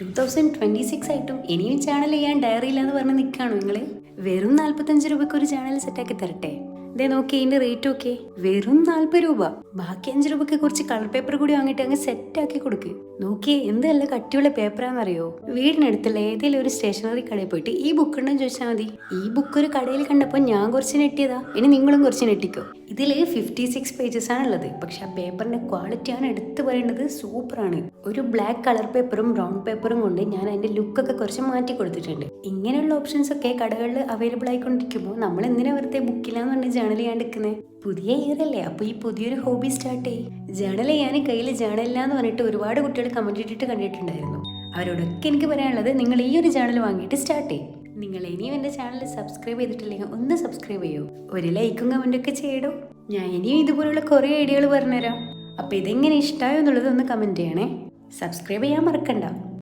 2026 ആയിട്ടും ഇനിയും ചാനൽ ചെയ്യാൻ ഡയറി ഇല്ലാന്ന് പറഞ്ഞ് നിൽക്കുകയാണോ നിങ്ങള്? വെറും 45 രൂപയ്ക്ക് ഒരു ചാനൽ സെറ്റാക്കി തരട്ടെ? ഇതേ നോക്കി ഇതിന്റെ റേറ്റ് ഒക്കെ വെറും 40 രൂപ. ബാക്കി 5 രൂപയ്ക്ക് കുറച്ച് കളർ പേപ്പർ കൂടി വാങ്ങിയിട്ട് അങ്ങ് സെറ്റ് ആക്കി കൊടുക്ക്. നോക്കിയേ എന്ത് നല്ല കട്ടിയുള്ള പേപ്പറാന്നറിയോ? വീടിനടുത്തുള്ള ഏതെങ്കിലും ഒരു സ്റ്റേഷനറി കടയിൽ പോയിട്ട് ഈ ബുക്ക് ഉണ്ടെന്ന് ചോദിച്ചാൽ മതി. ഈ ബുക്ക് ഒരു കടയിൽ കണ്ടപ്പോൾ ഞാൻ കുറച്ച് നെട്ടിയതാ, ഇനി നിങ്ങളും കുറച്ച് നെട്ടിക്കോ. ഇതിൽ 56 പേജസ് ആണുള്ളത്. പക്ഷെ ആ പേപ്പറിന്റെ ക്വാളിറ്റിയാണ് എടുത്തു പറയേണ്ടത്. സൂപ്പറാണ്. ഒരു ബ്ലാക്ക് കളർ പേപ്പറും ബ്രൗൺ പേപ്പറും കൊണ്ട് ഞാൻ അതിന്റെ ലുക്കൊക്കെ കുറച്ച് മാറ്റി കൊടുത്തിട്ടുണ്ട്. ഇങ്ങനെയുള്ള ഓപ്ഷൻസ് ഒക്കെ കടകളിൽ അവൈലബിൾ ആയിക്കൊണ്ടിരിക്കുമ്പോൾ നമ്മൾ എന്തിനാ വെറുതെ ബുക്കിലാന്ന് പറഞ്ഞ് ജേണൽ ചെയ്യാണ്ടിരിക്കുന്നത്? പുതിയ ഇയർ അല്ലേ, അപ്പൊ ഈ പുതിയൊരു ഹോബി സ്റ്റാർട്ട് ചെയ്യും. ജേണൽ ചെയ്യാൻ കയ്യിൽ ജേണലില്ലാന്ന് പറഞ്ഞിട്ട് ഒരുപാട് കുട്ടികൾ കമന്റ് ഇട്ടിട്ട് കണ്ടിട്ടുണ്ടായിരുന്നു. അവരോടൊക്കെ എനിക്ക് പറയാനുള്ളത്, നിങ്ങൾ ഈ ഒരു ജേണൽ വാങ്ങിയിട്ട് സ്റ്റാർട്ട് ചെയ്യും. നിങ്ങൾ ഇനിയും എൻ്റെ ചാനൽ സബ്സ്ക്രൈബ് ചെയ്തിട്ടില്ലെങ്കിൽ ഒന്ന് സബ്സ്ക്രൈബ് ചെയ്യൂ. ഒരു ലൈക്കും കമൻറ്റൊക്കെ ചെയ്യടോ. ഞാൻ ഇനിയും ഇതുപോലുള്ള കുറേ ഐഡിയകൾ പറഞ്ഞുതരാം. അപ്പോൾ ഇതെങ്ങനെ ഇഷ്ടമായോ എന്നുള്ളത് ഒന്ന് കമൻറ്റ് ചെയ്യണേ. സബ്സ്ക്രൈബ് ചെയ്യാൻ മറക്കണ്ട.